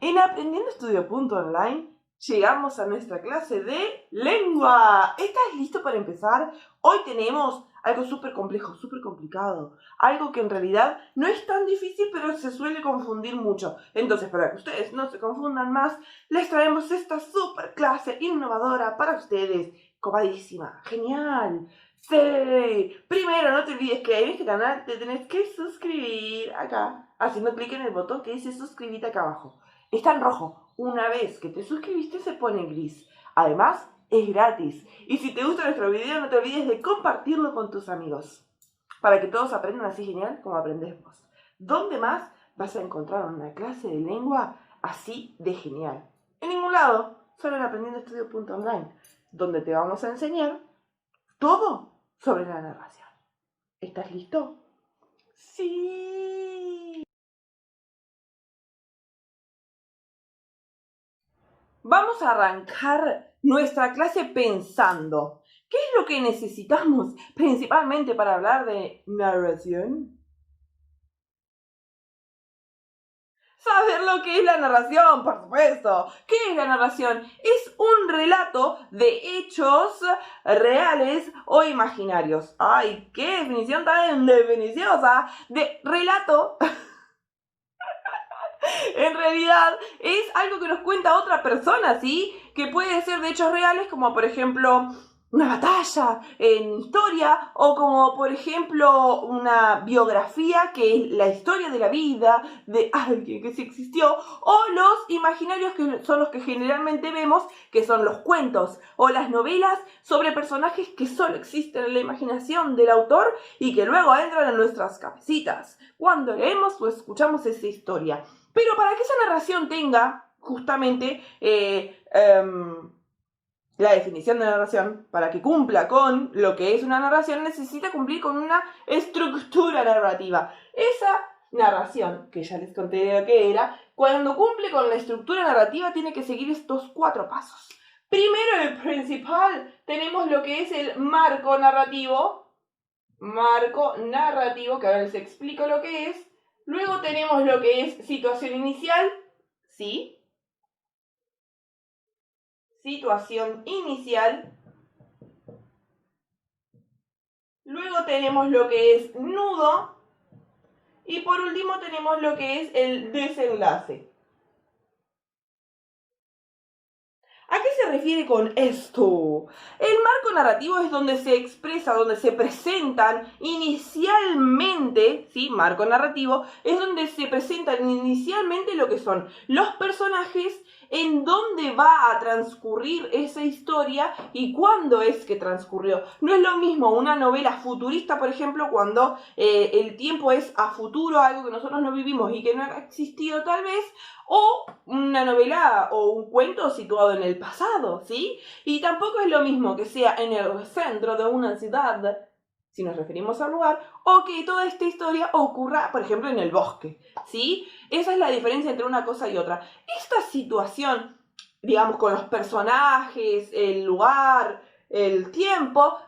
En aprendiendoestudio.online llegamos a nuestra clase de lengua. ¿Estás listo para empezar? Hoy tenemos algo súper complejo, súper complicado. Algo que en realidad no es tan difícil, pero se suele confundir mucho. Entonces, para que ustedes no se confundan más, les traemos esta súper clase innovadora para ustedes. Copadísima, genial. Sí, primero no te olvides que en este canal te tenés que suscribir acá, haciendo clic en el botón que dice suscribirte acá abajo. Está en rojo. Una vez que te suscribiste se pone en gris. Además, es gratis. Y si te gusta nuestro video, no te olvides de compartirlo con tus amigos, para que todos aprendan así genial como aprendes vos. ¿Dónde más vas a encontrar una clase de lengua así de genial? En ningún lado, solo en aprendiendoestudio.online, donde te vamos a enseñar todo sobre la narración. ¿Estás listo? ¡Sí! Vamos a arrancar nuestra clase pensando. ¿Qué es lo que necesitamos principalmente para hablar de narración? Saber lo que es la narración, por supuesto. ¿Qué es la narración? Es un relato de hechos reales o imaginarios. ¡Ay, qué definición tan definiciosa! De relato. En realidad es algo que nos cuenta otra persona, ¿sí? Que puede ser de hechos reales, como por ejemplo una batalla en historia, o como por ejemplo una biografía que es la historia de la vida de alguien que sí existió, o los imaginarios que son los que generalmente vemos, que son los cuentos o las novelas sobre personajes que solo existen en la imaginación del autor y que luego entran en nuestras cabecitas cuando leemos o escuchamos esa historia. Pero para que esa narración tenga justamente la definición de narración, para que cumpla con lo que es una narración, necesita cumplir con una estructura narrativa. Esa narración, que ya les conté lo que era, cuando cumple con la estructura narrativa tiene que seguir estos 4 pasos. Primero, el principal, tenemos lo que es el marco narrativo. Marco narrativo, que ahora les explico lo que es. Luego tenemos lo que es situación inicial, ¿sí? Situación inicial. Luego tenemos lo que es nudo. Y por último tenemos lo que es el desenlace. ¿A qué se refiere con esto? El marco narrativo es donde se expresa, donde se presentan inicialmente, ¿sí? Marco narrativo es donde se presentan inicialmente lo que son los personajes, en dónde va a transcurrir esa historia y cuándo es que transcurrió. No es lo mismo una novela futurista, por ejemplo, cuando el tiempo es a futuro, algo que nosotros no vivimos y que no ha existido tal vez, o una novela o un cuento situado en el pasado, ¿sí? Y tampoco es lo mismo que sea en el centro de una ciudad, si nos referimos al lugar, o que toda esta historia ocurra, por ejemplo, en el bosque, ¿sí? Esa es la diferencia entre una cosa y otra. Esta situación, digamos, con los personajes, el lugar, el tiempo,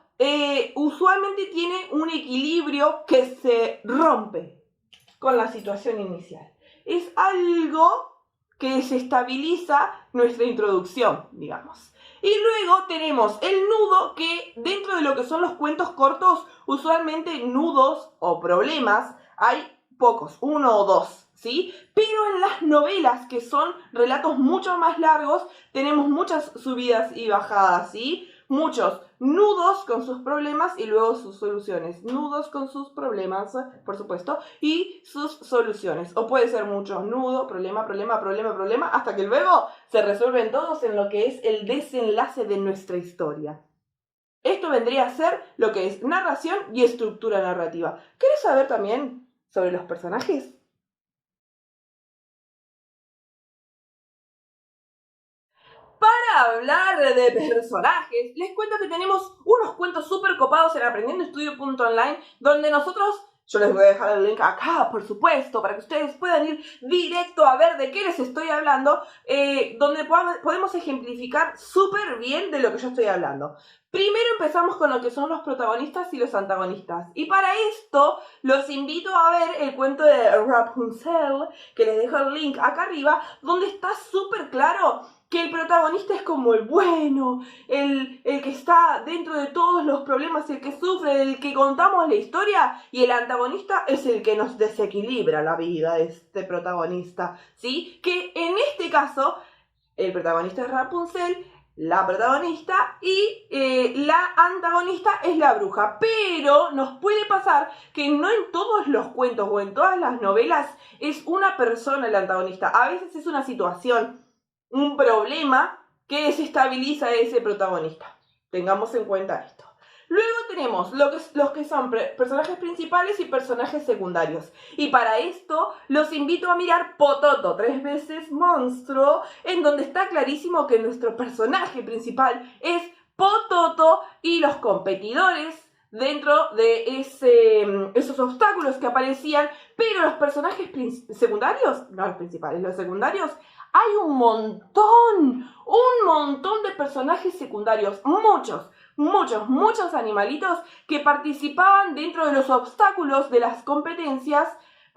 usualmente tiene un equilibrio que se rompe con la situación inicial. Es algo que desestabiliza nuestra introducción, digamos. Y luego tenemos el nudo, que dentro de lo que son los cuentos cortos, usualmente nudos o problemas hay pocos, 1 o 2, ¿sí? Pero en las novelas, que son relatos mucho más largos, tenemos muchas subidas y bajadas, ¿sí? Muchos nudos con sus problemas y luego sus soluciones. Nudos con sus problemas, por supuesto, y sus soluciones. O puede ser muchos nudos, problema, hasta que luego se resuelven todos en lo que es el desenlace de nuestra historia. Esto vendría a ser lo que es narración y estructura narrativa. ¿Querés saber también sobre los personajes? Para hablar de personajes, les cuento que tenemos unos cuentos súper copados en aprendiendoestudio.online, donde nosotros Yo les voy a dejar el link acá, por supuesto, para que ustedes puedan ir directo a ver de qué les estoy hablando, donde podemos ejemplificar súper bien de lo que yo estoy hablando. Primero empezamos con lo que son los protagonistas y los antagonistas. Y para esto los invito a ver el cuento de Rapunzel, que les dejo el link acá arriba, donde está súper claro que el protagonista es como el bueno, el que está dentro de todos los problemas, el que sufre, el que contamos la historia, y el antagonista es el que nos desequilibra la vida, este protagonista, ¿sí? Que en este caso, el protagonista es Rapunzel, la protagonista, y la antagonista es la bruja. Pero nos puede pasar que no en todos los cuentos o en todas las novelas es una persona el antagonista. A veces es una situación, un problema que desestabiliza a ese protagonista. Tengamos en cuenta esto. Luego tenemos los que son personajes principales y personajes secundarios. Y para esto los invito a mirar Pototo 3 veces monstruo, en donde está clarísimo que nuestro personaje principal es Pototo y los competidores dentro de esos obstáculos que aparecían. Pero los personajes secundarios, no los principales, los secundarios, hay un montón de personajes secundarios, muchos animalitos que participaban dentro de los obstáculos de las competencias,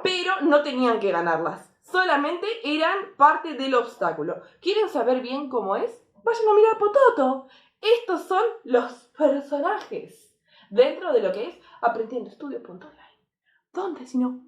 pero no tenían que ganarlas, solamente eran parte del obstáculo. ¿Quieren saber bien cómo es? Vayan a mirar Pototo. Estos son los personajes dentro de lo que es Aprendiendo Estudio.online. ¿Dónde si no?